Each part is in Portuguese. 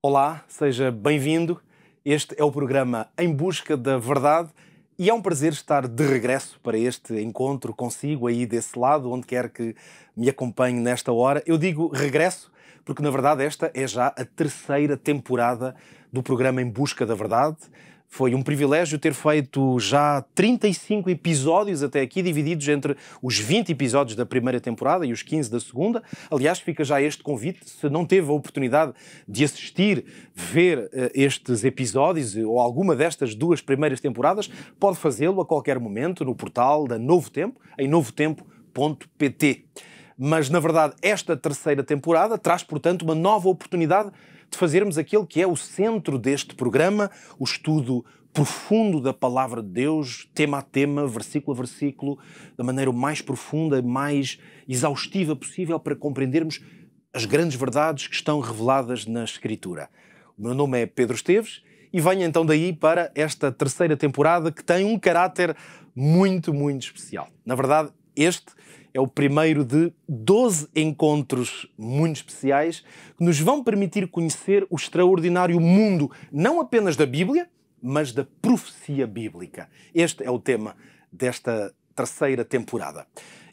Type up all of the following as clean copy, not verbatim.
Olá, seja bem-vindo. Este é o programa Em Busca da Verdade e é um prazer estar de regresso para este encontro consigo aí desse lado, onde quer que me acompanhe nesta hora. Eu digo regresso porque, na verdade, esta é já a terceira temporada do programa Em Busca da Verdade. Foi um privilégio ter feito já 35 episódios até aqui, divididos entre os 20 episódios da primeira temporada e os 15 da segunda. Aliás, fica já este convite. Se não teve a oportunidade de assistir, ver estes episódios ou alguma destas duas primeiras temporadas, pode fazê-lo a qualquer momento no portal da Novo Tempo, em novotempo.pt. Mas, na verdade, esta terceira temporada traz, portanto, uma nova oportunidade de fazermos aquele que é o centro deste programa, o estudo profundo da Palavra de Deus, tema a tema, versículo a versículo, da maneira mais profunda e mais exaustiva possível para compreendermos as grandes verdades que estão reveladas na Escritura. O meu nome é Pedro Esteves e venho então daí para esta terceira temporada que tem um caráter muito, muito especial. Na verdade, este é o primeiro de 12 encontros muito especiais que nos vão permitir conhecer o extraordinário mundo, não apenas da Bíblia, mas da profecia bíblica. Este é o tema desta terceira temporada.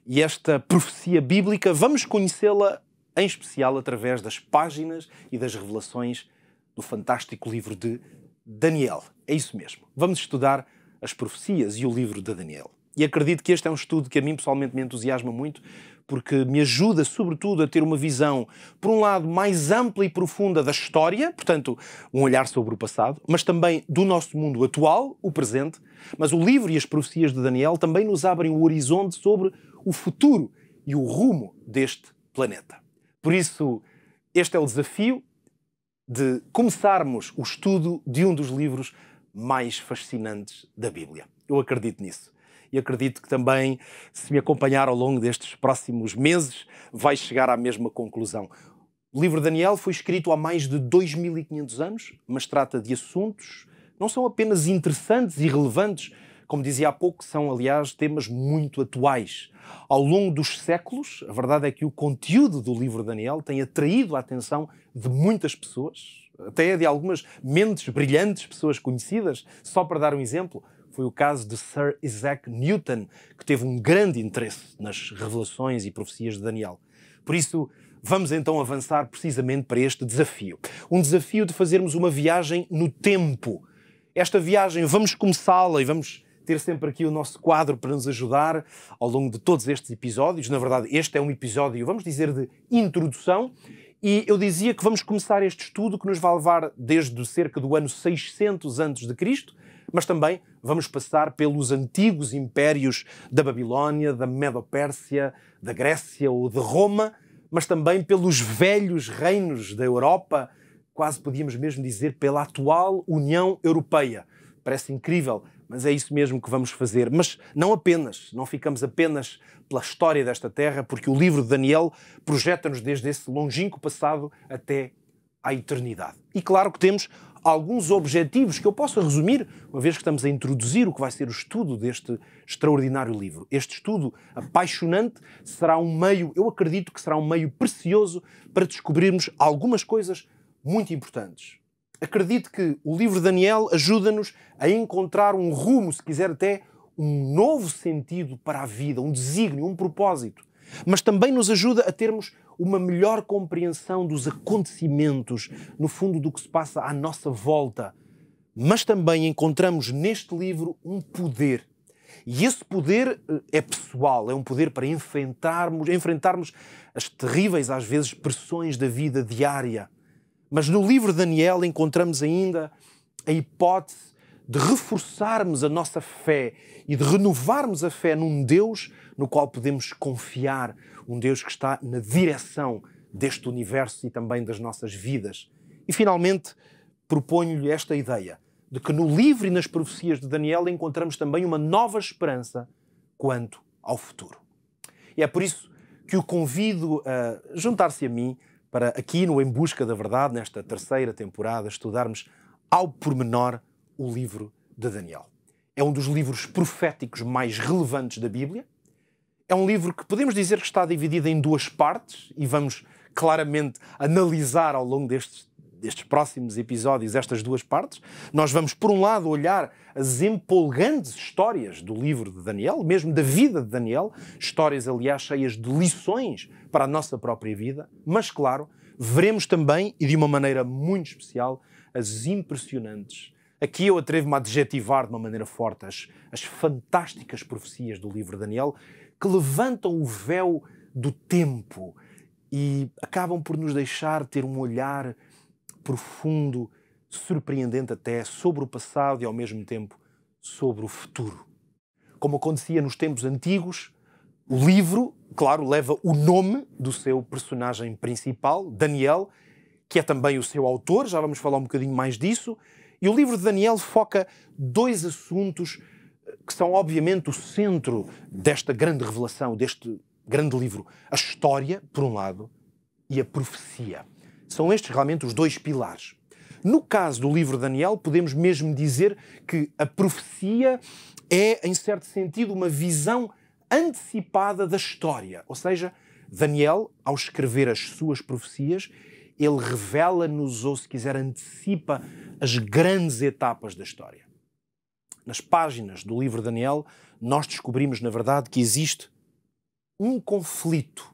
E esta profecia bíblica, vamos conhecê-la em especial através das páginas e das revelações do fantástico livro de Daniel. É isso mesmo. Vamos estudar as profecias e o livro de Daniel. E acredito que este é um estudo que a mim pessoalmente me entusiasma muito, porque me ajuda, sobretudo, a ter uma visão, por um lado, mais ampla e profunda da história, portanto, um olhar sobre o passado, mas também do nosso mundo atual, o presente. Mas o livro e as profecias de Daniel também nos abrem o horizonte sobre o futuro e o rumo deste planeta. Por isso, este é o desafio de começarmos o estudo de um dos livros mais fascinantes da Bíblia. Eu acredito nisso. E acredito que também, se me acompanhar ao longo destes próximos meses, vai chegar à mesma conclusão. O livro de Daniel foi escrito há mais de 2500 anos, mas trata de assuntos que não são apenas interessantes e relevantes, como dizia há pouco, são, aliás, temas muito atuais. Ao longo dos séculos, a verdade é que o conteúdo do livro de Daniel tem atraído a atenção de muitas pessoas, até de algumas mentes brilhantes, pessoas conhecidas. Só para dar um exemplo, foi o caso de Sir Isaac Newton, que teve um grande interesse nas revelações e profecias de Daniel. Por isso, vamos então avançar precisamente para este desafio. Um desafio de fazermos uma viagem no tempo. Esta viagem, vamos começá-la e vamos ter sempre aqui o nosso quadro para nos ajudar ao longo de todos estes episódios. Na verdade, este é um episódio, vamos dizer, de introdução. E eu dizia que vamos começar este estudo que nos vai levar desde cerca do ano 600 a.C., mas também vamos passar pelos antigos impérios da Babilónia, da Medo-Pérsia, da Grécia ou de Roma, mas também pelos velhos reinos da Europa, quase podíamos mesmo dizer pela atual União Europeia. Parece incrível, mas é isso mesmo que vamos fazer. Mas não ficamos apenas pela história desta terra, porque o livro de Daniel projeta-nos desde esse longínquo passado até à eternidade. E claro que temos alguns objetivos que eu posso resumir, uma vez que estamos a introduzir o que vai ser o estudo deste extraordinário livro. Este estudo apaixonante será um meio, eu acredito que será um meio precioso para descobrirmos algumas coisas muito importantes. Acredito que o livro de Daniel ajuda-nos a encontrar um rumo, se quiser até um novo sentido para a vida, um desígnio, um propósito. Mas também nos ajuda a termos uma melhor compreensão dos acontecimentos, no fundo, do que se passa à nossa volta. Mas também encontramos neste livro um poder. E esse poder é pessoal, é um poder para enfrentarmos as terríveis, às vezes, pressões da vida diária. Mas no livro de Daniel encontramos ainda a hipótese de reforçarmos a nossa fé e de renovarmos a fé num Deus no qual podemos confiar, um Deus que está na direção deste universo e também das nossas vidas. E, finalmente, proponho-lhe esta ideia de que no livro e nas profecias de Daniel encontramos também uma nova esperança quanto ao futuro. E é por isso que o convido a juntar-se a mim para aqui no Em Busca da Verdade, nesta terceira temporada, estudarmos ao pormenor o livro de Daniel. É um dos livros proféticos mais relevantes da Bíblia. É um livro que podemos dizer que está dividido em duas partes e vamos claramente analisar ao longo destes próximos episódios, estas duas partes. Nós vamos, por um lado, olhar as empolgantes histórias do livro de Daniel, mesmo da vida de Daniel, histórias, aliás, cheias de lições para a nossa própria vida, mas, claro, veremos também, e de uma maneira muito especial, as impressionantes, aqui eu atrevo-me a adjetivar de uma maneira forte, as fantásticas profecias do livro de Daniel, que levantam o véu do tempo e acabam por nos deixar ter um olhar profundo, surpreendente até, sobre o passado e, ao mesmo tempo, sobre o futuro. Como acontecia nos tempos antigos, o livro, claro, leva o nome do seu personagem principal, Daniel, que é também o seu autor, já vamos falar um bocadinho mais disso, e o livro de Daniel foca dois assuntos que são, obviamente, o centro desta grande revelação, deste grande livro. A história, por um lado, e a profecia. São estes realmente os dois pilares. No caso do livro de Daniel, podemos mesmo dizer que a profecia é, em certo sentido, uma visão antecipada da história. Ou seja, Daniel, ao escrever as suas profecias, ele revela-nos, ou se quiser, antecipa as grandes etapas da história. Nas páginas do livro de Daniel, nós descobrimos, na verdade, que existe um conflito.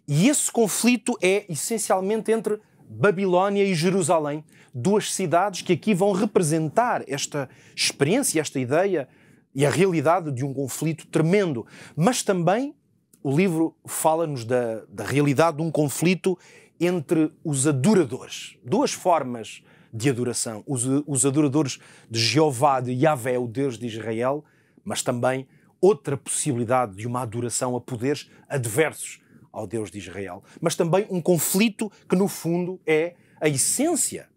E esse conflito é, essencialmente, entre Babilónia e Jerusalém, duas cidades que aqui vão representar esta experiência, esta ideia e a realidade de um conflito tremendo. Mas também o livro fala-nos da realidade de um conflito entre os adoradores. Duas formas de adoração. Os adoradores de Jeová, de Yahvé, o Deus de Israel, mas também outra possibilidade de uma adoração a poderes adversos ao Deus de Israel. Mas também um conflito que, no fundo, é a essência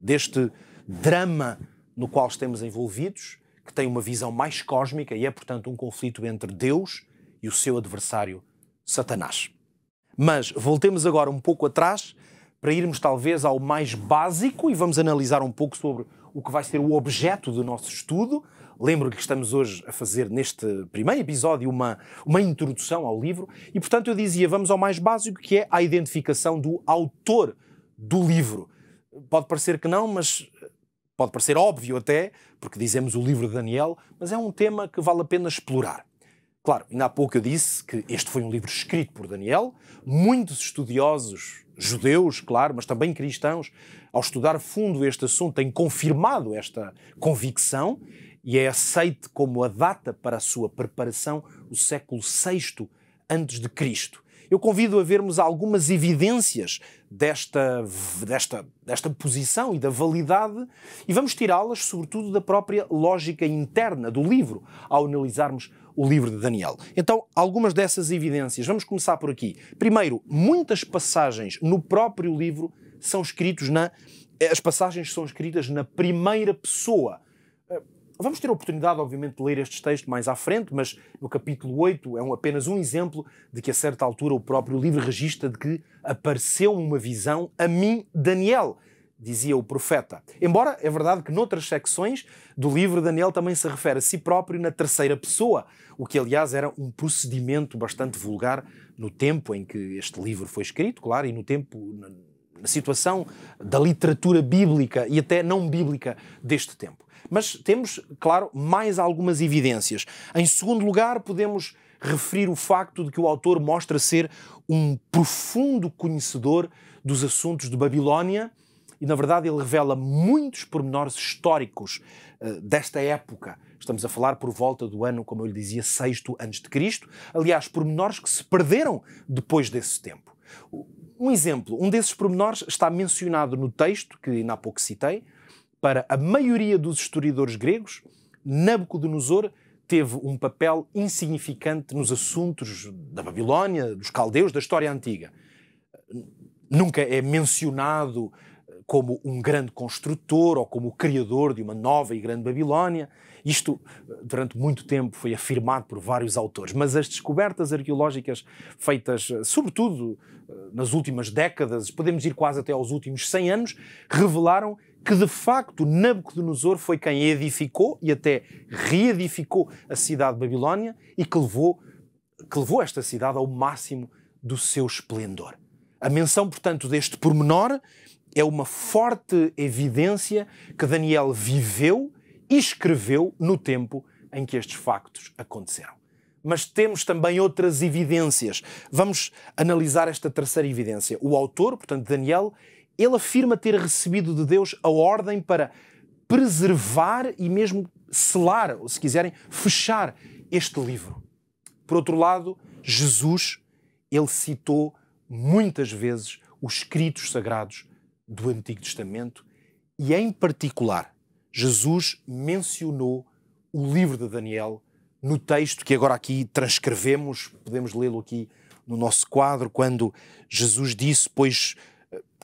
deste drama no qual estamos envolvidos, que tem uma visão mais cósmica e é, portanto, um conflito entre Deus e o seu adversário, Satanás. Mas voltemos agora um pouco atrás para irmos talvez ao mais básico e vamos analisar um pouco sobre o que vai ser o objeto do nosso estudo. Lembro que estamos hoje a fazer neste primeiro episódio uma introdução ao livro e, portanto, eu dizia, vamos ao mais básico, que é a identificação do autor do livro. Pode parecer que não, mas pode parecer óbvio até, porque dizemos o livro de Daniel, mas é um tema que vale a pena explorar. Claro, ainda há pouco eu disse que este foi um livro escrito por Daniel. Muitos estudiosos, judeus, claro, mas também cristãos, ao estudar a fundo este assunto, têm confirmado esta convicção e é aceite como a data para a sua preparação o século VI a.C. Eu convido a vermos algumas evidências desta posição e da validade e vamos tirá-las, sobretudo, da própria lógica interna do livro, ao analisarmos o livro de Daniel. Então, algumas dessas evidências, vamos começar por aqui. Primeiro, muitas passagens no próprio livro são escritas as passagens são escritas na primeira pessoa. Vamos ter a oportunidade, obviamente, de ler estes textos mais à frente, mas no capítulo 8 é apenas um exemplo de que, a certa altura, o próprio livro registra de que apareceu uma visão a mim, Daniel, dizia o profeta. Embora é verdade que noutras secções do livro, Daniel também se refere a si próprio na terceira pessoa, o que, aliás, era um procedimento bastante vulgar no tempo em que este livro foi escrito, claro, e no tempo, na situação da literatura bíblica e até não bíblica deste tempo. Mas temos, claro, mais algumas evidências. Em segundo lugar, podemos referir o facto de que o autor mostra ser um profundo conhecedor dos assuntos de Babilónia e, na verdade, ele revela muitos pormenores históricos desta época. Estamos a falar por volta do ano, como eu lhe dizia, 6º a.C. Aliás, pormenores que se perderam depois desse tempo. Um exemplo, um desses pormenores está mencionado no texto, que ainda há pouco citei. Para a maioria dos historiadores gregos, Nabucodonosor teve um papel insignificante nos assuntos da Babilónia, dos caldeus, da história antiga. Nunca é mencionado como um grande construtor ou como o criador de uma nova e grande Babilónia. Isto, durante muito tempo, foi afirmado por vários autores, mas as descobertas arqueológicas feitas, sobretudo nas últimas décadas, podemos ir quase até aos últimos 100 anos, revelaram que, de facto, Nabucodonosor foi quem edificou e até reedificou a cidade de Babilónia e que levou esta cidade ao máximo do seu esplendor. A menção, portanto, deste pormenor é uma forte evidência que Daniel viveu e escreveu no tempo em que estes factos aconteceram. Mas temos também outras evidências. Vamos analisar esta terceira evidência. O autor, portanto Daniel, ele afirma ter recebido de Deus a ordem para preservar e mesmo selar, ou se quiserem, fechar este livro. Por outro lado, Jesus, ele citou muitas vezes os escritos sagrados do Antigo Testamento e, em particular, Jesus mencionou o livro de Daniel no texto que agora aqui transcrevemos, podemos lê-lo aqui no nosso quadro, quando Jesus disse, pois,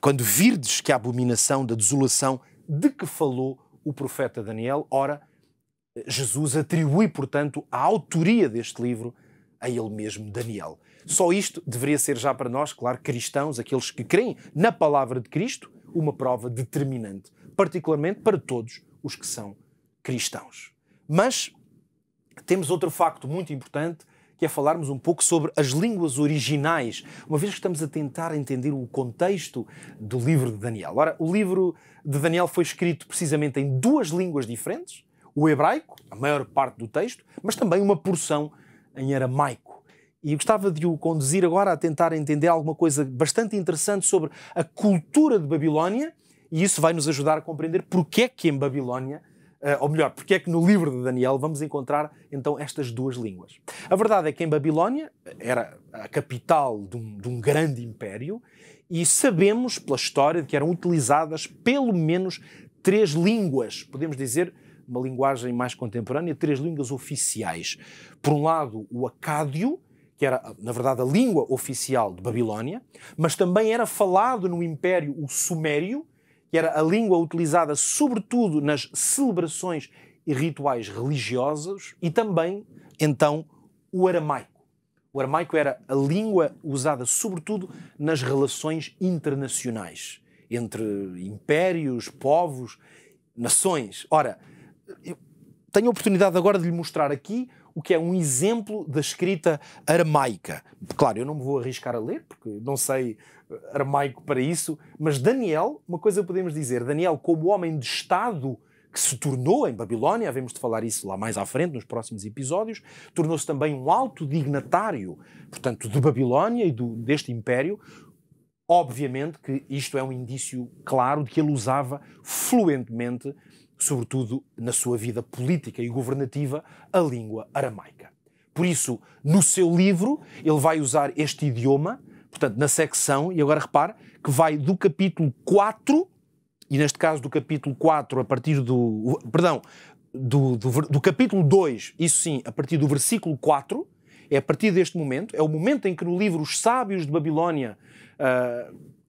quando virdes que a abominação da desolação de que falou o profeta Daniel, ora, Jesus atribui, portanto, a autoria deste livro a ele mesmo, Daniel. Só isto deveria ser já para nós, claro, cristãos, aqueles que creem na palavra de Cristo, uma prova determinante, particularmente para todos os que são cristãos. Mas temos outro facto muito importante, que é falarmos um pouco sobre as línguas originais, uma vez que estamos a tentar entender o contexto do livro de Daniel. Ora, o livro de Daniel foi escrito precisamente em duas línguas diferentes, o hebraico, a maior parte do texto, mas também uma porção em aramaico. E gostava de o conduzir agora a tentar entender alguma coisa bastante interessante sobre a cultura de Babilónia, e isso vai nos ajudar a compreender porque é que em Babilónia, ou melhor, porque é que no livro de Daniel vamos encontrar então estas duas línguas. A verdade é que em Babilónia era a capital de um grande império e sabemos pela história que eram utilizadas pelo menos 3 línguas, podemos dizer, uma linguagem mais contemporânea, 3 línguas oficiais. Por um lado, o acádio, que era, na verdade, a língua oficial de Babilónia, mas também era falado no Império o sumério, que era a língua utilizada sobretudo nas celebrações e rituais religiosos, e também, então, o aramaico. O aramaico era a língua usada sobretudo nas relações internacionais, entre impérios, povos, nações. Ora, eu tenho a oportunidade agora de lhe mostrar aqui o que é um exemplo da escrita aramaica. Claro, eu não me vou arriscar a ler, porque não sei aramaico para isso, mas Daniel, uma coisa podemos dizer, Daniel como homem de Estado que se tornou em Babilónia, havemos de falar isso lá mais à frente, nos próximos episódios, tornou-se também um alto dignatário, portanto, de Babilónia e deste império. Obviamente que isto é um indício claro de que ele usava fluentemente, sobretudo na sua vida política e governativa, a língua aramaica. Por isso, no seu livro, ele vai usar este idioma, portanto, na secção, e agora repare, que vai do capítulo 4, e neste caso do capítulo 4, a partir do capítulo 2, isso sim, a partir do versículo 4, é a partir deste momento, é o momento em que no livro os sábios de Babilónia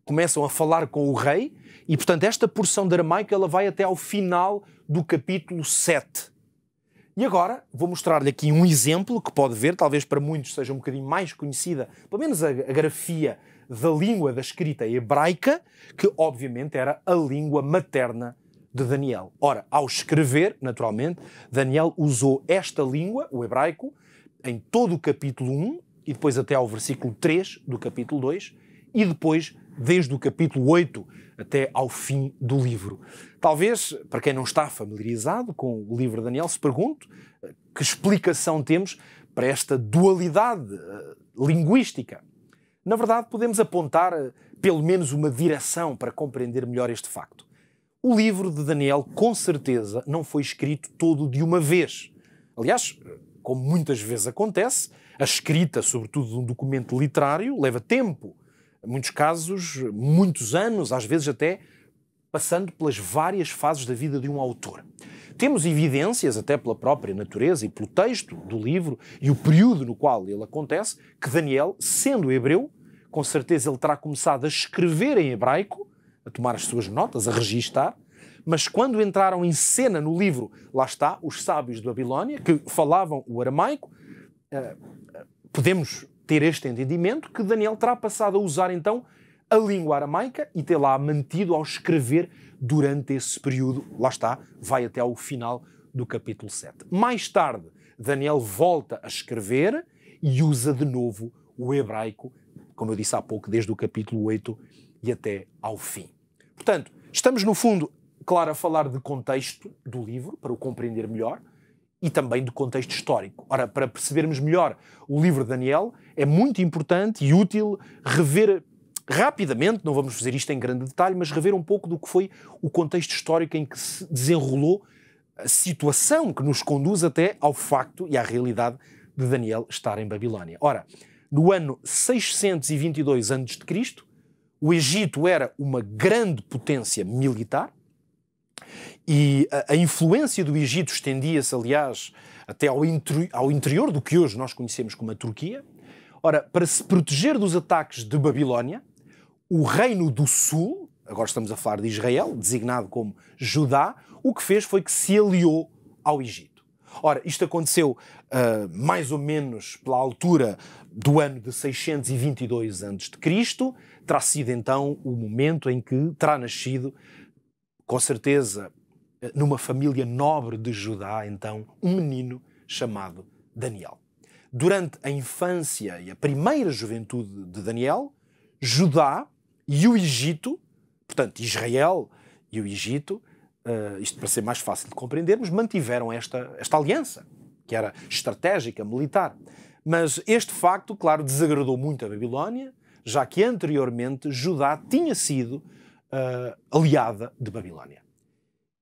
começam a falar com o rei, e portanto esta porção de aramaico ela vai até ao final do capítulo 7. E agora vou mostrar-lhe aqui um exemplo que pode ver, talvez para muitos seja um bocadinho mais conhecida, pelo menos a grafia da língua da escrita hebraica, que obviamente era a língua materna de Daniel. Ora, ao escrever, naturalmente, Daniel usou esta língua, o hebraico, em todo o capítulo 1 e depois até ao versículo 3 do capítulo 2 e depois desde o capítulo 8 até ao fim do livro. Talvez, para quem não está familiarizado com o livro de Daniel, se pergunte que explicação temos para esta dualidade linguística. Na verdade, podemos apontar pelo menos uma direção para compreender melhor este facto. O livro de Daniel, com certeza, não foi escrito todo de uma vez. Aliás, como muitas vezes acontece, a escrita, sobretudo de um documento literário, leva tempo. Em muitos casos, muitos anos, às vezes até passando pelas várias fases da vida de um autor. Temos evidências, até pela própria natureza e pelo texto do livro e o período no qual ele acontece, que Daniel, sendo hebreu, com certeza ele terá começado a escrever em hebraico, a tomar as suas notas, a registar, mas quando entraram em cena no livro, lá está, os sábios de Babilónia, que falavam o aramaico, podemos ter este entendimento que Daniel terá passado a usar então a língua aramaica e tê-la mantido ao escrever durante esse período, lá está, vai até ao final do capítulo 7. Mais tarde, Daniel volta a escrever e usa de novo o hebraico, como eu disse há pouco, desde o capítulo 8 e até ao fim. Portanto, estamos no fundo, claro, a falar de contexto do livro, para o compreender melhor, e também de contexto histórico. Ora, para percebermos melhor o livro de Daniel, é muito importante e útil rever rapidamente, não vamos fazer isto em grande detalhe, mas rever um pouco do que foi o contexto histórico em que se desenrolou a situação que nos conduz até ao facto e à realidade de Daniel estar em Babilónia. Ora, no ano 622 a.C., o Egito era uma grande potência militar e a influência do Egito estendia-se, aliás, até ao interior do que hoje nós conhecemos como a Turquia. Ora, para se proteger dos ataques de Babilónia, o Reino do Sul, agora estamos a falar de Israel, designado como Judá, o que fez foi que se aliou ao Egito. Ora, isto aconteceu mais ou menos pela altura do ano de 622 a.C., terá sido então o momento em que terá nascido, com certeza, numa família nobre de Judá, então, um menino chamado Daniel. Durante a infância e a primeira juventude de Daniel, Judá e o Egito, portanto, Israel e o Egito, isto para ser mais fácil de compreendermos, mantiveram esta aliança, que era estratégica, militar. Mas este facto, claro, desagradou muito a Babilónia, já que anteriormente Judá tinha sido aliada de Babilónia.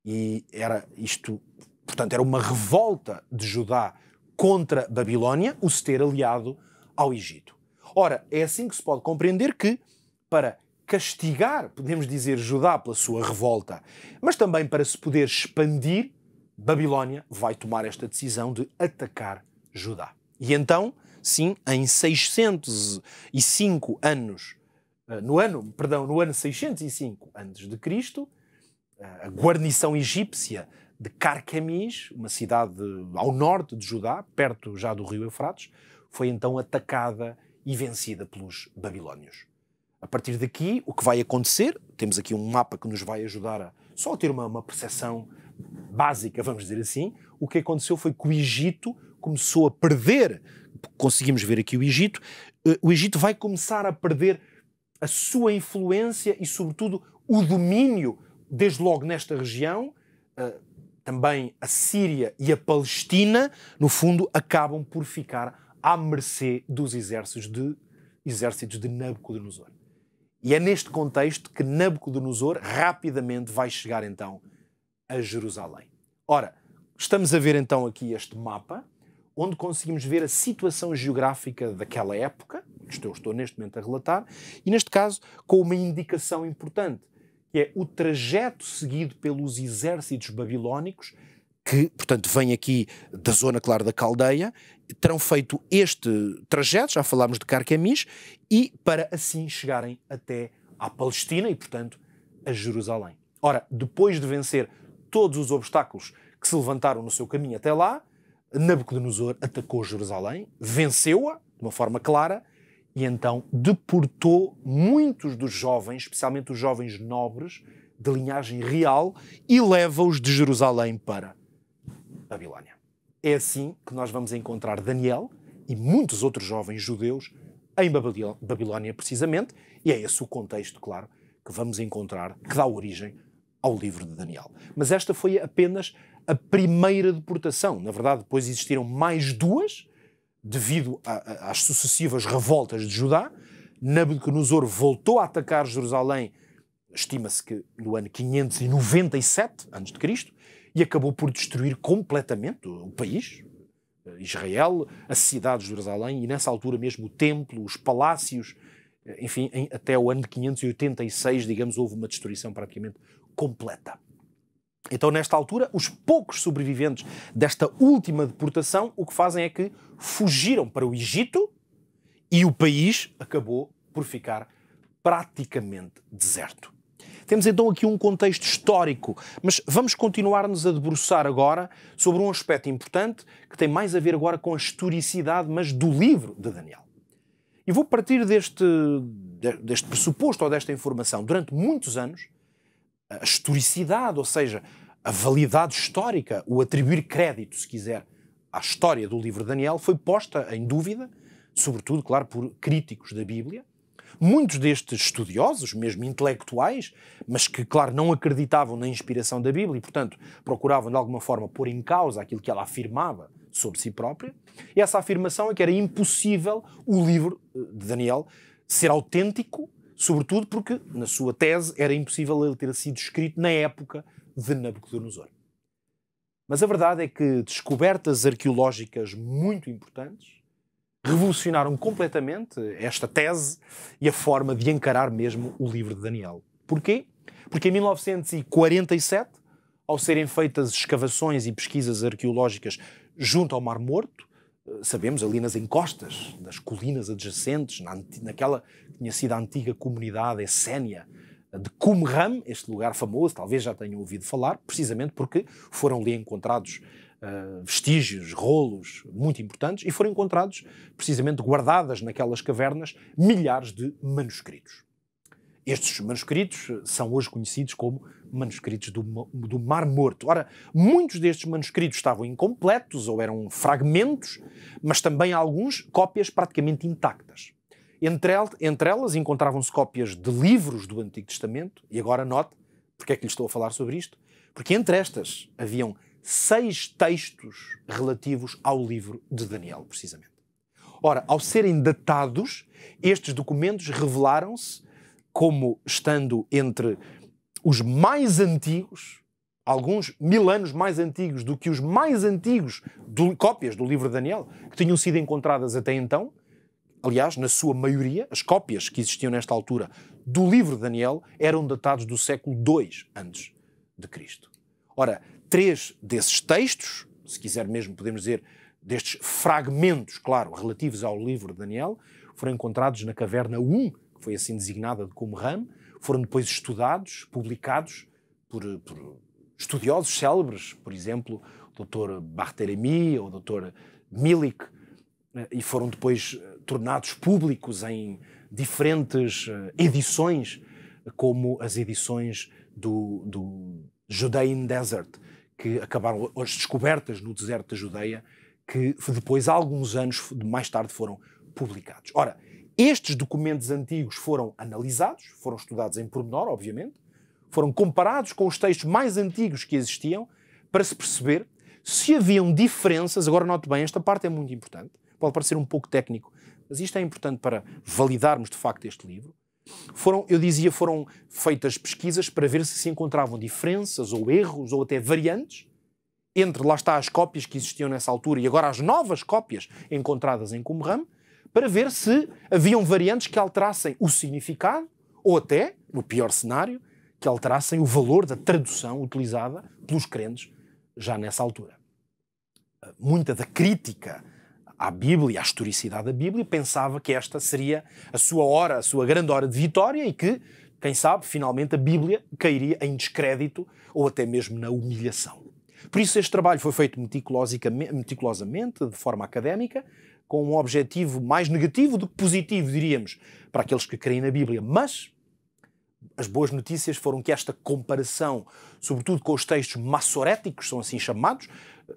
E era isto, portanto, era uma revolta de Judá contra Babilónia, o se ter aliado ao Egito. Ora, é assim que se pode compreender que, para castigar, podemos dizer, Judá pela sua revolta, mas também para se poder expandir, Babilónia vai tomar esta decisão de atacar Judá. E então, sim, em 605 anos, no ano 605 a.C., a guarnição egípcia de Carquemis, uma cidade ao norte de Judá, perto já do rio Eufrates, foi então atacada e vencida pelos babilónios. A partir daqui, o que vai acontecer, temos aqui um mapa que nos vai ajudar só a ter uma percepção básica, vamos dizer assim. O que aconteceu foi que o Egito começou a perder, conseguimos ver aqui o Egito vai começar a perder a sua influência e, sobretudo, o domínio, desde logo nesta região. Também a Síria e a Palestina, no fundo, acabam por ficar à mercê dos exércitos de Nabucodonosor. E é neste contexto que Nabucodonosor rapidamente vai chegar então a Jerusalém. Ora, estamos a ver então aqui este mapa, onde conseguimos ver a situação geográfica daquela época, isto eu estou neste momento a relatar, e neste caso com uma indicação importante, que é o trajeto seguido pelos exércitos babilónicos, que, portanto, vêm aqui da zona, claro, da Caldeia, terão feito este trajeto, já falámos de Carquemis, e para assim chegarem até à Palestina e, portanto, a Jerusalém. Ora, depois de vencer todos os obstáculos que se levantaram no seu caminho até lá, Nabucodonosor atacou Jerusalém, venceu-a de uma forma clara, e então deportou muitos dos jovens, especialmente os jovens nobres, de linhagem real, e leva-os de Jerusalém para Babilónia. É assim que nós vamos encontrar Daniel e muitos outros jovens judeus em Babilónia, precisamente, e é esse o contexto, claro, que vamos encontrar, que dá origem ao livro de Daniel. Mas esta foi apenas a primeira deportação. Na verdade, depois existiram mais duas, devido às sucessivas revoltas de Judá. Nabucodonosor voltou a atacar Jerusalém, estima-se que no ano 597 a.C., e acabou por destruir completamente o país, Israel, a cidade de Jerusalém, e nessa altura mesmo o templo, os palácios, enfim, até o ano de 586, digamos, houve uma destruição praticamente completa. Então, nesta altura, os poucos sobreviventes desta última deportação, o que fazem é que fugiram para o Egito e o país acabou por ficar praticamente deserto. Temos então aqui um contexto histórico, mas vamos continuar-nos a debruçar agora sobre um aspecto importante que tem mais a ver agora com a historicidade, mas do livro de Daniel. E vou partir deste pressuposto ou desta informação. Durante muitos anos, a historicidade, ou seja, a validade histórica, o atribuir crédito, se quiser, à história do livro de Daniel, foi posta em dúvida, sobretudo, claro, por críticos da Bíblia, muitos destes estudiosos, mesmo intelectuais, mas que, claro, não acreditavam na inspiração da Bíblia e, portanto, procuravam de alguma forma pôr em causa aquilo que ela afirmava sobre si própria, e essa afirmação é que era impossível o livro de Daniel ser autêntico, sobretudo porque, na sua tese, era impossível ele ter sido escrito na época de Nabucodonosor. Mas a verdade é que descobertas arqueológicas muito importantes revolucionaram completamente esta tese e a forma de encarar mesmo o livro de Daniel. Porquê? Porque em 1947, ao serem feitas escavações e pesquisas arqueológicas junto ao Mar Morto, sabemos, ali nas encostas das colinas adjacentes, naquela que tinha sido a antiga comunidade essénia de Qumran, este lugar famoso, talvez já tenham ouvido falar, precisamente porque foram ali encontrados vestígios, rolos muito importantes, e foram encontrados, precisamente guardadas naquelas cavernas, milhares de manuscritos. Estes manuscritos são hoje conhecidos como manuscritos do Mar Morto. Ora, muitos destes manuscritos estavam incompletos ou eram fragmentos, mas também alguns cópias praticamente intactas. Entre elas encontravam-se cópias de livros do Antigo Testamento, e agora note, porque é que lhe estou a falar sobre isto? Porque entre estas haviam 6 textos relativos ao livro de Daniel, precisamente. Ora, ao serem datados, estes documentos revelaram-se como estando entre os mais antigos, alguns 1000 anos mais antigos do que os mais antigos cópias do livro de Daniel, que tinham sido encontradas até então. Aliás, na sua maioria, as cópias que existiam nesta altura do livro de Daniel eram datados do século II antes de Cristo. Ora, 3 desses textos, se quiser mesmo podemos dizer, destes fragmentos, claro, relativos ao livro de Daniel, foram encontrados na caverna 1, que foi assim designada de Qumran, foram depois estudados, publicados por estudiosos célebres, por exemplo, o Dr. Barthélemy ou o Dr. Milik, e foram depois tornados públicos em diferentes edições, como as edições do Judean Desert, que acabaram as descobertas no deserto da Judeia, que depois, alguns anos mais tarde, foram publicados. Ora, estes documentos antigos foram analisados, foram estudados em pormenor, obviamente, foram comparados com os textos mais antigos que existiam, para se perceber se haviam diferenças. Agora note bem, esta parte é muito importante, pode parecer um pouco técnico, mas isto é importante para validarmos de facto este livro. Foram feitas pesquisas para ver se encontravam diferenças ou erros ou até variantes entre, lá está, as cópias que existiam nessa altura e agora as novas cópias encontradas em Qumran, para ver se haviam variantes que alterassem o significado ou até, no pior cenário, que alterassem o valor da tradução utilizada pelos crentes já nessa altura. Muita da crítica à Bíblia, à historicidade da Bíblia, pensava que esta seria a sua hora, a sua grande hora de vitória e que, quem sabe, finalmente a Bíblia cairia em descrédito ou até mesmo na humilhação. Por isso este trabalho foi feito meticulosamente, de forma académica, com um objetivo mais negativo do que positivo, diríamos, para aqueles que creem na Bíblia. Mas as boas notícias foram que esta comparação, sobretudo com os textos massoréticos, são assim chamados,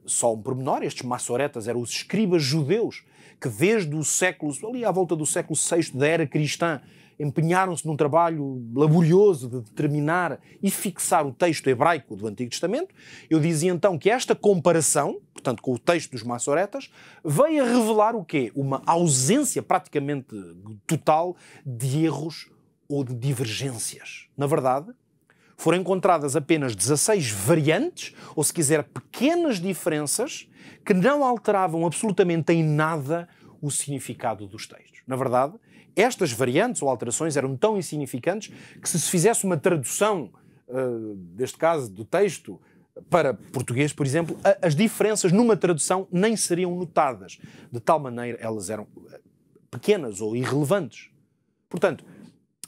só um pormenor, estes massoretas eram os escribas judeus que desde o século, ali à volta do século VI da era cristã, empenharam-se num trabalho laborioso de determinar e fixar o texto hebraico do Antigo Testamento. Eu dizia então que esta comparação, portanto com o texto dos massoretas, veio a revelar o quê? Uma ausência praticamente total de erros ou de divergências. Na verdade, foram encontradas apenas 16 variantes, ou se quiser, pequenas diferenças, que não alteravam absolutamente em nada o significado dos textos. Na verdade, estas variantes ou alterações eram tão insignificantes que se fizesse uma tradução, neste caso, do texto para português, por exemplo, as diferenças numa tradução nem seriam notadas. De tal maneira, elas eram pequenas ou irrelevantes. Portanto,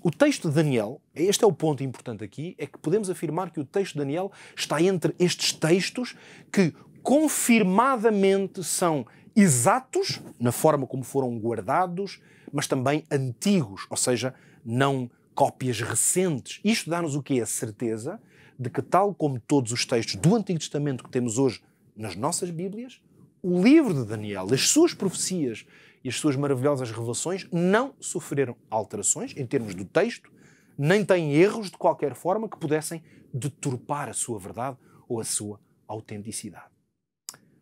o texto de Daniel, este é o ponto importante aqui, é que podemos afirmar que o texto de Daniel está entre estes textos que confirmadamente são exatos na forma como foram guardados, mas também antigos, ou seja, não cópias recentes. Isto dá-nos o quê? A certeza de que, tal como todos os textos do Antigo Testamento que temos hoje nas nossas Bíblias, o livro de Daniel, as suas profecias e as suas maravilhosas revelações não sofreram alterações em termos do texto, nem têm erros de qualquer forma que pudessem deturpar a sua verdade ou a sua autenticidade.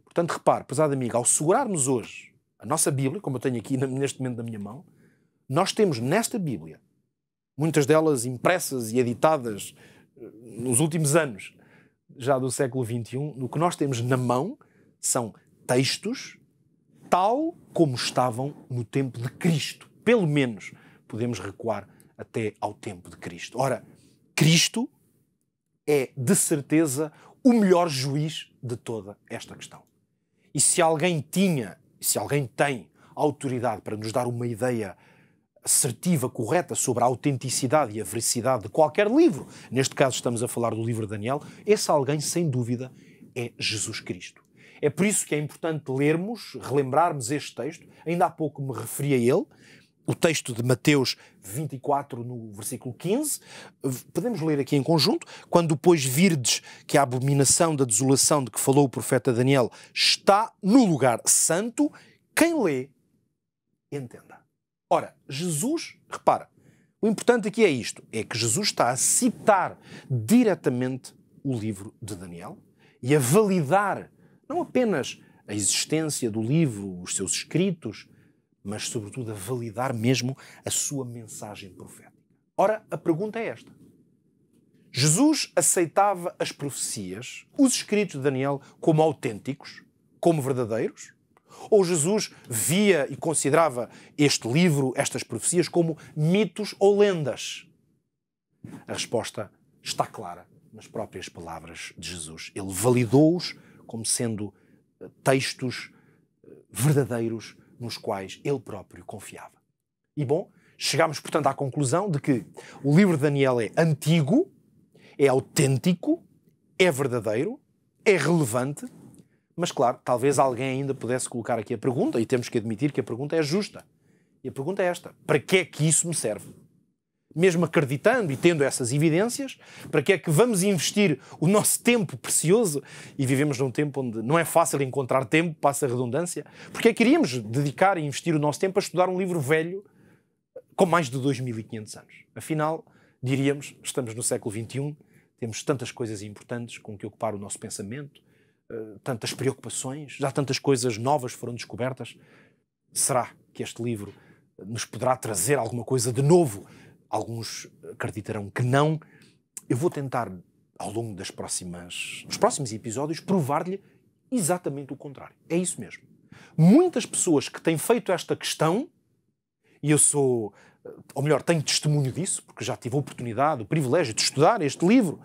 Portanto, repare, prezado amigo, ao segurarmos hoje a nossa Bíblia, como eu tenho aqui neste momento na minha mão, nós temos nesta Bíblia, muitas delas impressas e editadas nos últimos anos, já do século XXI, o que nós temos na mão são textos tal como estavam no tempo de Cristo. Pelo menos podemos recuar até ao tempo de Cristo. Ora, Cristo é, de certeza, o melhor juiz de toda esta questão. E se alguém tinha, e se alguém tem autoridade para nos dar uma ideia assertiva, correta, sobre a autenticidade e a veracidade de qualquer livro, neste caso estamos a falar do livro de Daniel, esse alguém, sem dúvida, é Jesus Cristo. É por isso que é importante lermos, relembrarmos este texto. Ainda há pouco me referi a ele, o texto de Mateus 24, no versículo 15. Podemos ler aqui em conjunto. Quando depois virdes que a abominação da desolação de que falou o profeta Daniel está no lugar santo, quem lê, entenda. Ora, Jesus, repara, o importante aqui é isto, é que Jesus está a citar diretamente o livro de Daniel e a validar não apenas a existência do livro, os seus escritos, mas sobretudo a validar mesmo a sua mensagem profética. Ora, a pergunta é esta. Jesus aceitava as profecias, os escritos de Daniel, como autênticos, como verdadeiros? Ou Jesus via e considerava este livro, estas profecias, como mitos ou lendas? A resposta está clara nas próprias palavras de Jesus. Ele validou-os como sendo textos verdadeiros nos quais ele próprio confiava. E bom, chegamos, portanto, à conclusão de que o livro de Daniel é antigo, é autêntico, é verdadeiro, é relevante, mas, claro, talvez alguém ainda pudesse colocar aqui a pergunta, e temos que admitir que a pergunta é justa. E a pergunta é esta: para que é que isso me serve? Mesmo acreditando e tendo essas evidências, para que é que vamos investir o nosso tempo precioso? E vivemos num tempo onde não é fácil encontrar tempo, passa a redundância. Porque é que iríamos dedicar e investir o nosso tempo a estudar um livro velho com mais de 2500 anos? Afinal, diríamos, estamos no século XXI, temos tantas coisas importantes com que ocupar o nosso pensamento, tantas preocupações, já tantas coisas novas foram descobertas. Será que este livro nos poderá trazer alguma coisa de novo? Alguns acreditarão que não. Eu vou tentar, ao longo dos próximos episódios, provar-lhe exatamente o contrário. É isso mesmo. Muitas pessoas que têm feito esta questão, e eu sou, ou melhor, tenho testemunho disso, porque já tive a oportunidade, o privilégio de estudar este livro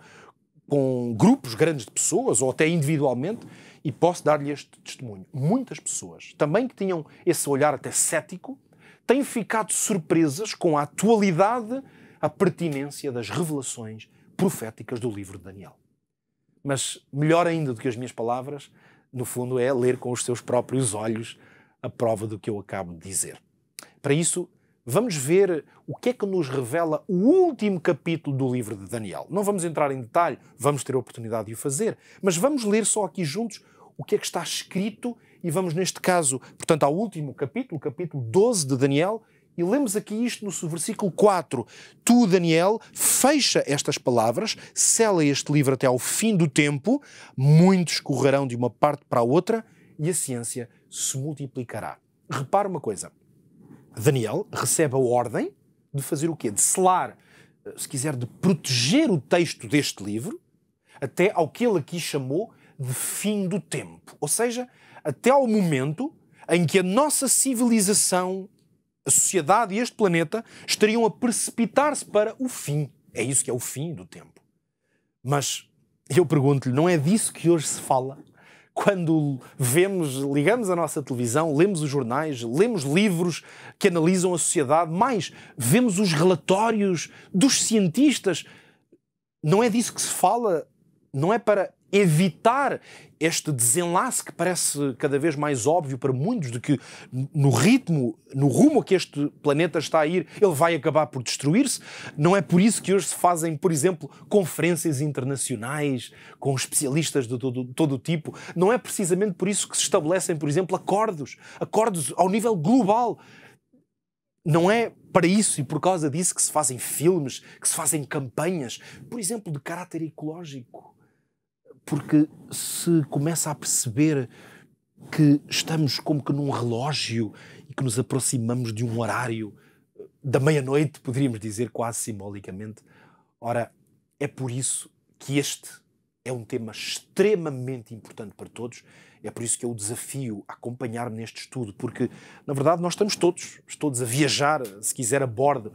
com grupos grandes de pessoas, ou até individualmente, e posso dar-lhe este testemunho. Muitas pessoas, também que tinham esse olhar até cético, têm ficado surpresas com a atualidade, a pertinência das revelações proféticas do livro de Daniel. Mas melhor ainda do que as minhas palavras, no fundo, é ler com os seus próprios olhos a prova do que eu acabo de dizer. Para isso, vamos ver o que é que nos revela o último capítulo do livro de Daniel. Não vamos entrar em detalhe, vamos ter a oportunidade de o fazer, mas vamos ler só aqui juntos o que é que está escrito e vamos, neste caso, portanto, ao último capítulo, o capítulo 12 de Daniel, e lemos aqui isto no versículo 4. Tu, Daniel, fecha estas palavras, sela este livro até ao fim do tempo, muitos correrão de uma parte para a outra e a ciência se multiplicará. Repara uma coisa. Daniel recebe a ordem de fazer o quê? De selar, se quiser, de proteger o texto deste livro até ao que ele aqui chamou de fim do tempo. Ou seja, até ao momento em que a nossa civilização, a sociedade e este planeta estariam a precipitar-se para o fim. É isso que é o fim do tempo. Mas eu pergunto-lhe, não é disso que hoje se fala? Quando ligamos a nossa televisão, lemos os jornais, lemos livros que analisam a sociedade, mais vemos os relatórios dos cientistas. Não é disso que se fala? Não é para evitar este desenlace que parece cada vez mais óbvio para muitos, de que no ritmo, no rumo a que este planeta está a ir, ele vai acabar por destruir-se. Não é por isso que hoje se fazem, por exemplo, conferências internacionais com especialistas de todo o tipo. Não é precisamente por isso que se estabelecem, por exemplo, acordos ao nível global. Não é para isso e por causa disso que se fazem filmes, que se fazem campanhas, por exemplo, de caráter ecológico. Porque se começa a perceber que estamos como que num relógio e que nos aproximamos de um horário da meia-noite, poderíamos dizer quase simbolicamente, ora, é por isso que este é um tema extremamente importante para todos. É por isso que eu o desafio a acompanhar-me neste estudo, porque, na verdade, nós estamos todos a viajar, se quiser, a bordo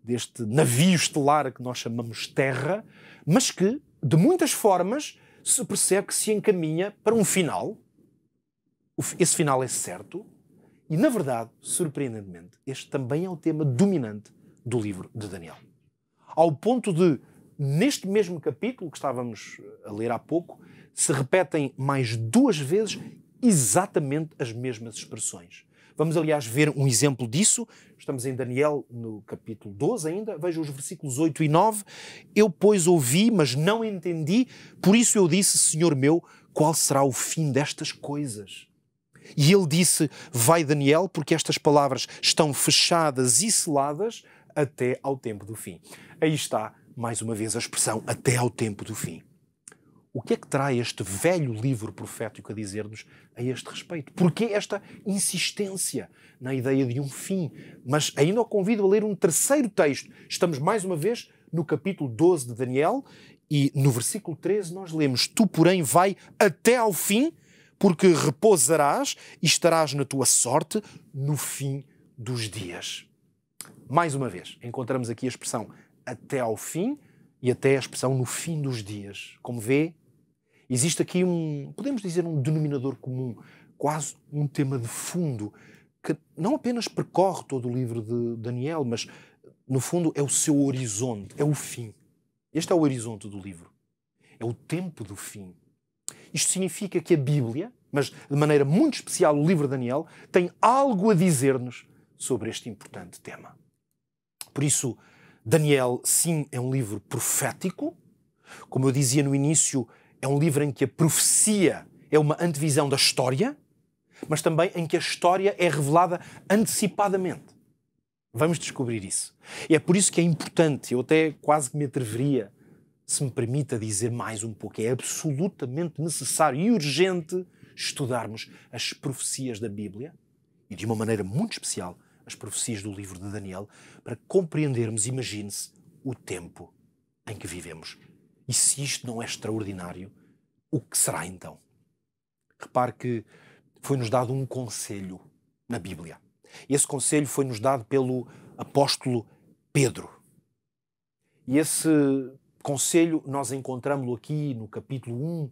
deste navio estelar que nós chamamos Terra, mas que, de muitas formas, se percebe que se encaminha para um final. Esse final é certo e, na verdade, surpreendentemente, este também é o tema dominante do livro de Daniel. Ao ponto de, neste mesmo capítulo que estávamos a ler há pouco, se repetem mais 2 vezes exatamente as mesmas expressões. Vamos, aliás, ver um exemplo disso. Estamos em Daniel, no capítulo 12 ainda. Vejam os versículos 8 e 9. Eu, pois, ouvi, mas não entendi. Por isso eu disse, Senhor meu, qual será o fim destas coisas? E ele disse, vai, Daniel, porque estas palavras estão fechadas e seladas até ao tempo do fim. Aí está, mais uma vez, a expressão até ao tempo do fim. O que é que terá este velho livro profético a dizer-nos a este respeito? Porquê esta insistência na ideia de um fim? Mas ainda o convido a ler um terceiro texto. Estamos mais uma vez no capítulo 12 de Daniel e no versículo 13 nós lemos: Tu, porém, vai até ao fim, porque repousarás e estarás na tua sorte no fim dos dias. Mais uma vez, encontramos aqui a expressão até ao fim e até a expressão no fim dos dias. Como vê, existe aqui podemos dizer, um denominador comum, quase um tema de fundo, que não apenas percorre todo o livro de Daniel, mas, no fundo, é o seu horizonte, é o fim. Este é o horizonte do livro. É o tempo do fim. Isto significa que a Bíblia, mas de maneira muito especial o livro de Daniel, tem algo a dizer-nos sobre este importante tema. Por isso, Daniel, sim, é um livro profético. Como eu dizia no início, é um livro em que a profecia é uma antevisão da história, mas também em que a história é revelada antecipadamente. Vamos descobrir isso. E é por isso que é importante, eu até quase que me atreveria, se me permita dizer mais um pouco, é absolutamente necessário e urgente estudarmos as profecias da Bíblia, e de uma maneira muito especial, as profecias do livro de Daniel, para compreendermos, imagine-se, o tempo em que vivemos. E se isto não é extraordinário, o que será então? Repare que foi-nos dado um conselho na Bíblia. E esse conselho foi-nos dado pelo apóstolo Pedro. E esse conselho nós encontramos-lo aqui no capítulo 1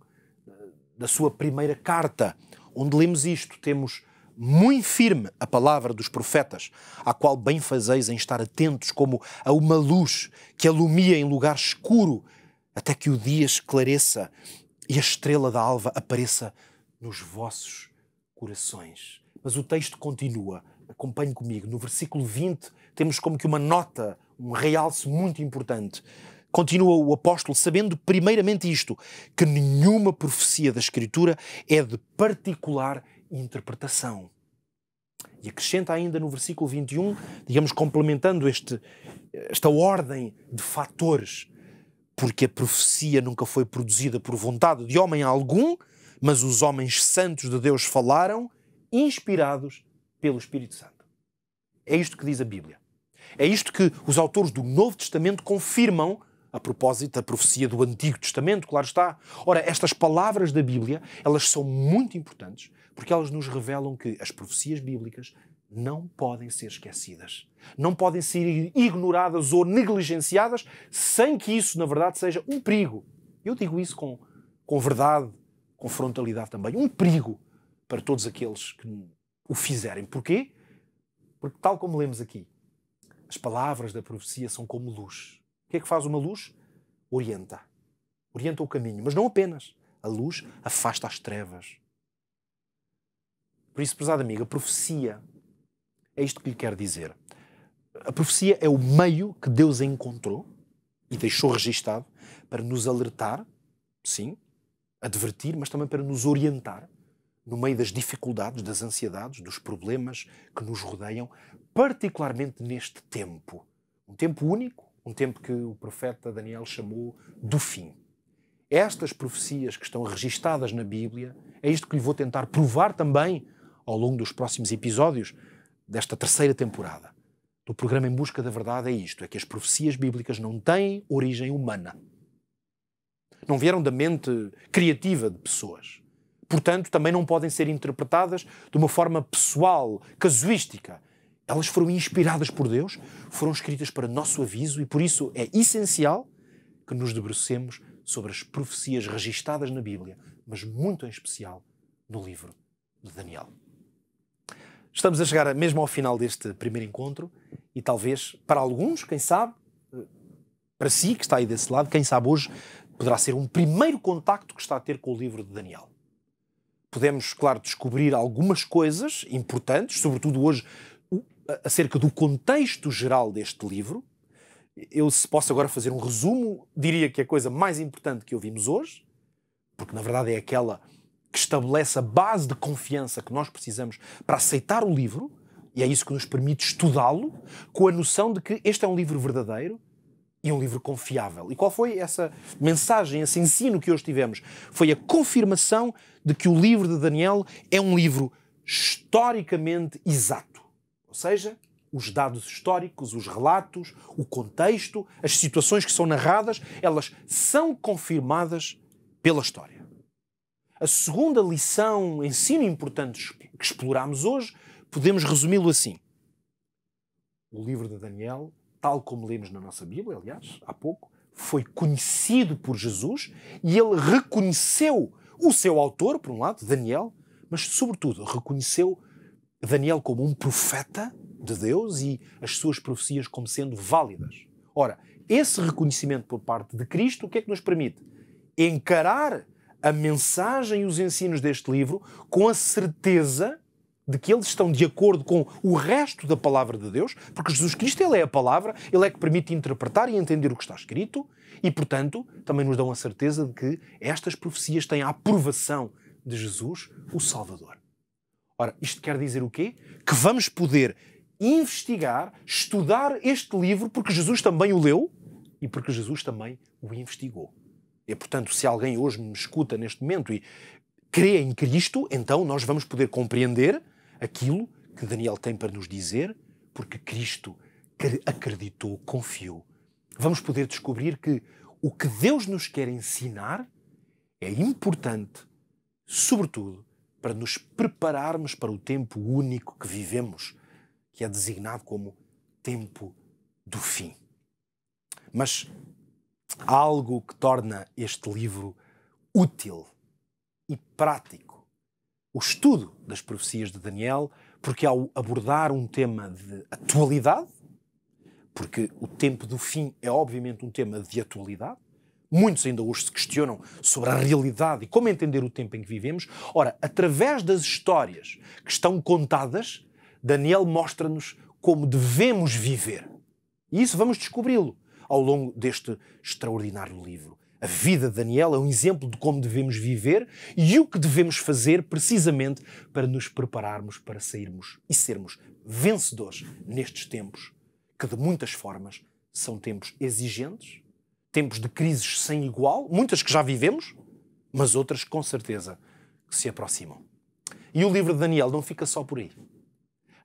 da sua primeira carta, onde lemos isto. Temos muito firme a palavra dos profetas, à qual bem fazeis em estar atentos como a uma luz que alumia em lugar escuro, até que o dia esclareça e a estrela da alva apareça nos vossos corações. Mas o texto continua, acompanhe comigo. No versículo 20 temos como que uma nota, um realce muito importante. Continua o apóstolo, sabendo primeiramente isto, que nenhuma profecia da Escritura é de particular interpretação. E acrescenta ainda no versículo 21, digamos, complementando esta ordem de fatores, porque a profecia nunca foi produzida por vontade de homem algum, mas os homens santos de Deus falaram, inspirados pelo Espírito Santo. É isto que diz a Bíblia. É isto que os autores do Novo Testamento confirmam a propósito da profecia do Antigo Testamento, claro está. Ora, estas palavras da Bíblia, elas são muito importantes, porque elas nos revelam que as profecias bíblicas não podem ser esquecidas. Não podem ser ignoradas ou negligenciadas sem que isso, na verdade, seja um perigo. Eu digo isso com verdade, com frontalidade também. Um perigo para todos aqueles que o fizerem. Porquê? Porque, tal como lemos aqui, as palavras da profecia são como luz. O que é que faz uma luz? Orienta. Orienta o caminho. Mas não apenas. A luz afasta as trevas. Por isso, prezado amigo, a profecia é isto que lhe quero dizer. A profecia é o meio que Deus encontrou e deixou registado para nos alertar, sim, advertir, mas também para nos orientar no meio das dificuldades, das ansiedades, dos problemas que nos rodeiam, particularmente neste tempo. Um tempo único, um tempo que o profeta Daniel chamou do fim. Estas profecias que estão registadas na Bíblia, é isto que lhe vou tentar provar também ao longo dos próximos episódios desta terceira temporada do programa Em Busca da Verdade, é isto, é que as profecias bíblicas não têm origem humana. Não vieram da mente criativa de pessoas. Portanto, também não podem ser interpretadas de uma forma pessoal, casuística. Elas foram inspiradas por Deus, foram escritas para nosso aviso e por isso é essencial que nos debrucemos sobre as profecias registadas na Bíblia, mas muito em especial no livro de Daniel. Estamos a chegar mesmo ao final deste primeiro encontro e talvez para alguns, quem sabe, para si que está aí desse lado, quem sabe hoje poderá ser um primeiro contacto que está a ter com o livro de Daniel. Podemos, claro, descobrir algumas coisas importantes, sobretudo hoje, acerca do contexto geral deste livro. Eu, se posso agora fazer um resumo, diria que a coisa mais importante que ouvimos hoje, porque na verdade é aquela que estabelece a base de confiança que nós precisamos para aceitar o livro, e é isso que nos permite estudá-lo, com a noção de que este é um livro verdadeiro e um livro confiável. E qual foi essa mensagem, esse ensino que hoje tivemos? Foi a confirmação de que o livro de Daniel é um livro historicamente exato. Ou seja, os dados históricos, os relatos, o contexto, as situações que são narradas, elas são confirmadas pela história. A segunda lição, ensino importante que exploramos hoje, podemos resumi-lo assim. O livro de Daniel, tal como lemos na nossa Bíblia, aliás, há pouco, foi conhecido por Jesus e ele reconheceu o seu autor, por um lado, Daniel, mas, sobretudo, reconheceu Daniel como um profeta de Deus e as suas profecias como sendo válidas. Ora, esse reconhecimento por parte de Cristo, o que é que nos permite? Encarar a mensagem e os ensinos deste livro com a certeza de que eles estão de acordo com o resto da palavra de Deus, porque Jesus Cristo, ele é a palavra, ele é que permite interpretar e entender o que está escrito e, portanto, também nos dão a certeza de que estas profecias têm a aprovação de Jesus, o Salvador. Ora, isto quer dizer o quê? Que vamos poder investigar, estudar este livro porque Jesus também o leu e porque Jesus também o investigou. E, portanto, se alguém hoje me escuta neste momento e crê em Cristo, então nós vamos poder compreender aquilo que Daniel tem para nos dizer, porque Cristo acreditou, confiou. Vamos poder descobrir que o que Deus nos quer ensinar é importante, sobretudo, para nos prepararmos para o tempo único que vivemos, que é designado como tempo do fim. Mas há algo que torna este livro útil e prático. O estudo das profecias de Daniel, porque ao abordar um tema de atualidade, porque o tempo do fim é obviamente um tema de atualidade, muitos ainda hoje se questionam sobre a realidade e como entender o tempo em que vivemos. Ora, através das histórias que estão contadas, Daniel mostra-nos como devemos viver. E isso vamos descobri-lo ao longo deste extraordinário livro. A vida de Daniel é um exemplo de como devemos viver e o que devemos fazer precisamente para nos prepararmos para sairmos e sermos vencedores nestes tempos, que de muitas formas são tempos exigentes, tempos de crises sem igual, muitas que já vivemos, mas outras com certeza que se aproximam. E o livro de Daniel não fica só por aí.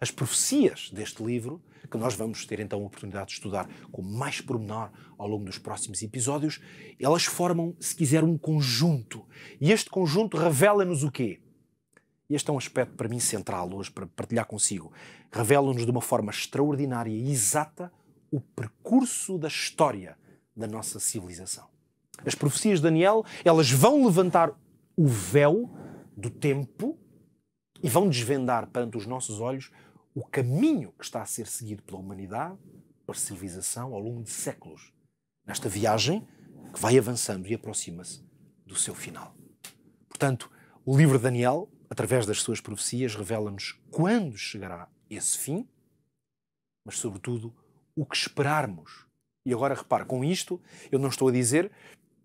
As profecias deste livro, que nós vamos ter então a oportunidade de estudar com mais pormenor ao longo dos próximos episódios, elas formam, se quiser, um conjunto. E este conjunto revela-nos o quê? Este é um aspecto para mim central hoje, para partilhar consigo. Revela-nos de uma forma extraordinária e exata o percurso da história da nossa civilização. As profecias de Daniel, elas vão levantar o véu do tempo e vão desvendar perante os nossos olhos o caminho que está a ser seguido pela humanidade, pela civilização, ao longo de séculos, nesta viagem que vai avançando e aproxima-se do seu final. Portanto, o livro de Daniel, através das suas profecias, revela-nos quando chegará esse fim, mas, sobretudo, o que esperarmos. E agora, repare, com isto, eu não estou a dizer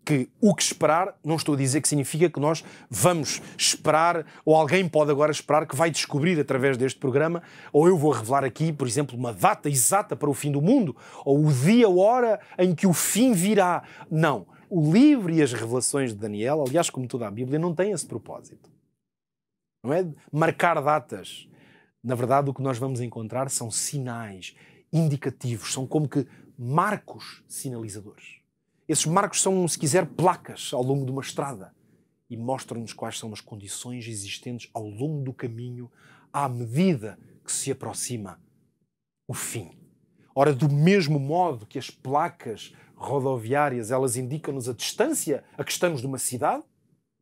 que o que esperar, não estou a dizer que significa que nós vamos esperar, ou alguém pode agora esperar que vai descobrir através deste programa, ou eu vou revelar aqui, por exemplo, uma data exata para o fim do mundo, ou o dia ou hora em que o fim virá. Não. O livro e as revelações de Daniel, aliás, como toda a Bíblia, não têm esse propósito. Não é marcar datas. Na verdade, o que nós vamos encontrar são sinais indicativos, são como que marcos sinalizadores. Esses marcos são, se quiser, placas ao longo de uma estrada e mostram-nos quais são as condições existentes ao longo do caminho à medida que se aproxima o fim. Ora, do mesmo modo que as placas rodoviárias, elas indicam-nos a distância a que estamos de uma cidade,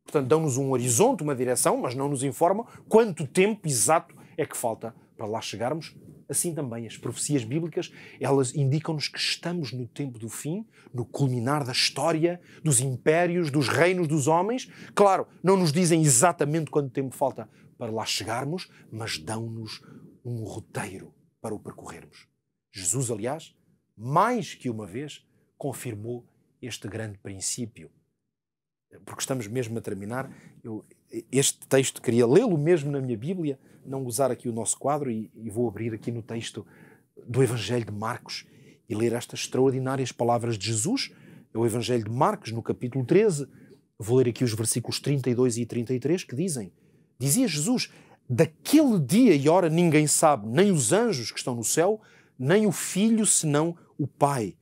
portanto, dão-nos um horizonte, uma direção, mas não nos informam quanto tempo exato é que falta para lá chegarmos. Assim também as profecias bíblicas, elas indicam-nos que estamos no tempo do fim, no culminar da história, dos impérios, dos reinos dos homens. Claro, não nos dizem exatamente quanto tempo falta para lá chegarmos, mas dão-nos um roteiro para o percorrermos. Jesus, aliás, mais que uma vez, confirmou este grande princípio. Porque estamos mesmo a terminar, este texto queria lê-lo mesmo na minha Bíblia, não usar aqui o nosso quadro e vou abrir aqui no texto do Evangelho de Marcos e ler estas extraordinárias palavras de Jesus. É o Evangelho de Marcos, no capítulo 13. Vou ler aqui os versículos 32 e 33 que dizem: dizia Jesus, daquele dia e hora ninguém sabe, nem os anjos que estão no céu, nem o Filho, senão o Pai.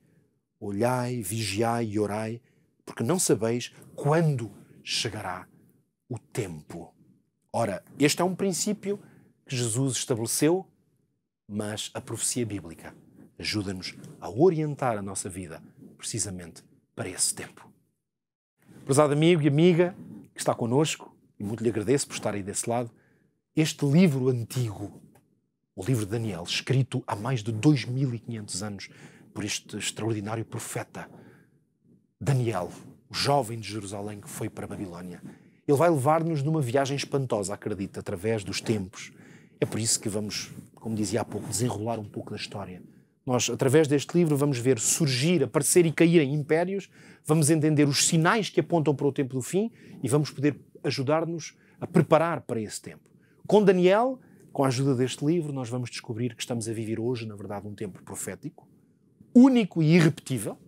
Olhai, vigiai e orai, porque não sabeis quando chegará o tempo. Ora, este é um princípio que Jesus estabeleceu, mas a profecia bíblica ajuda-nos a orientar a nossa vida precisamente para esse tempo. Prezado amigo e amiga que está connosco, e muito lhe agradeço por estar aí desse lado, este livro antigo, o livro de Daniel, escrito há mais de 2500 anos por este extraordinário profeta, Daniel, o jovem de Jerusalém que foi para a Babilónia. Ele vai levar-nos numa viagem espantosa, acredito, através dos tempos. É por isso que vamos, como dizia há pouco, desenrolar um pouco da história. Nós, através deste livro, vamos ver surgir, aparecer e cair em impérios, vamos entender os sinais que apontam para o tempo do fim e vamos poder ajudar-nos a preparar para esse tempo. Com Daniel, com a ajuda deste livro, nós vamos descobrir que estamos a viver hoje, na verdade, um tempo profético, único e irrepetível,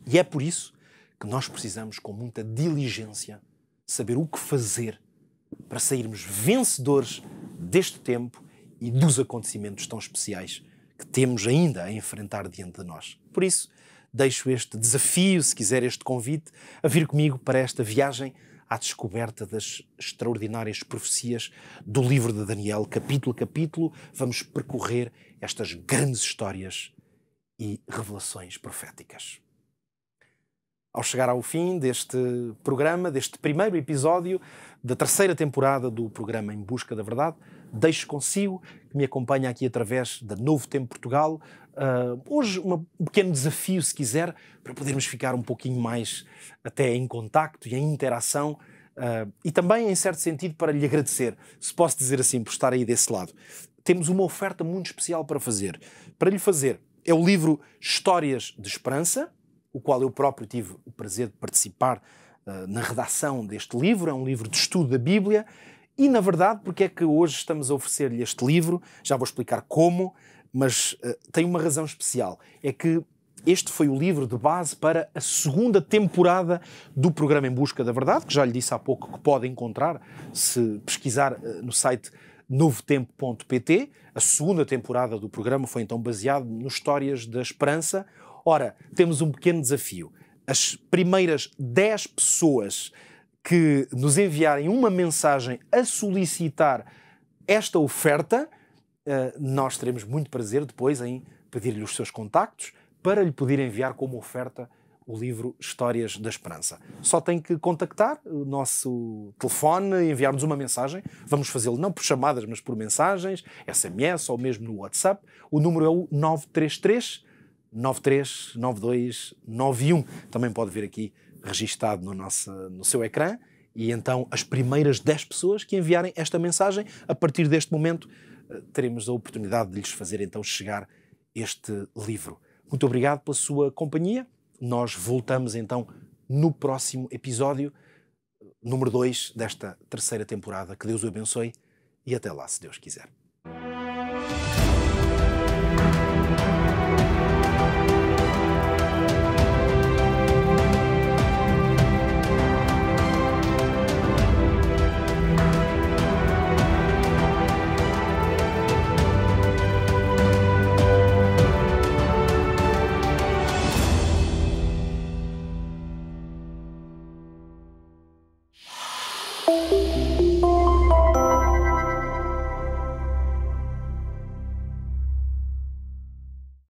e é por isso que nós precisamos, com muita diligência, saber o que fazer para sairmos vencedores deste tempo e dos acontecimentos tão especiais que temos ainda a enfrentar diante de nós. Por isso, deixo este desafio, se quiser este convite, a vir comigo para esta viagem à descoberta das extraordinárias profecias do livro de Daniel, capítulo a capítulo. Vamos percorrer estas grandes histórias e revelações proféticas. Ao chegar ao fim deste programa, deste primeiro episódio da terceira temporada do programa Em Busca da Verdade, deixo consigo, que me acompanha aqui através da Novo Tempo Portugal, hoje um pequeno desafio, se quiser, para podermos ficar um pouquinho mais até em contacto e em interação, e também, em certo sentido, para lhe agradecer, se posso dizer assim, por estar aí desse lado. Temos uma oferta muito especial para fazer. Para lhe fazer, é o livro Histórias de Esperança, o qual eu próprio tive o prazer de participar na redação deste livro. É um livro de estudo da Bíblia e, na verdade, porque é que hoje estamos a oferecer-lhe este livro, já vou explicar como, mas tem uma razão especial. É que este foi o livro de base para a segunda temporada do programa Em Busca da Verdade, que já lhe disse há pouco que pode encontrar se pesquisar no site novotempo.pt. A segunda temporada do programa foi então baseada nos Histórias da Esperança. Ora, temos um pequeno desafio. As primeiras 10 pessoas que nos enviarem uma mensagem a solicitar esta oferta, nós teremos muito prazer depois em pedir-lhe os seus contactos para lhe poder enviar como oferta o livro Histórias da Esperança. Só tem que contactar o nosso telefone, enviar-nos uma mensagem. Vamos fazê-lo não por chamadas, mas por mensagens, SMS ou mesmo no WhatsApp. O número é o 933 939291. Também pode vir aqui registado no seu ecrã E então as primeiras 10 pessoas que enviarem esta mensagem, a partir deste momento, teremos a oportunidade de lhes fazer então chegar este livro. Muito obrigado pela sua companhia. Nós voltamos então no próximo episódio, número 2 desta terceira temporada. Que Deus o abençoe e até lá, se Deus quiser.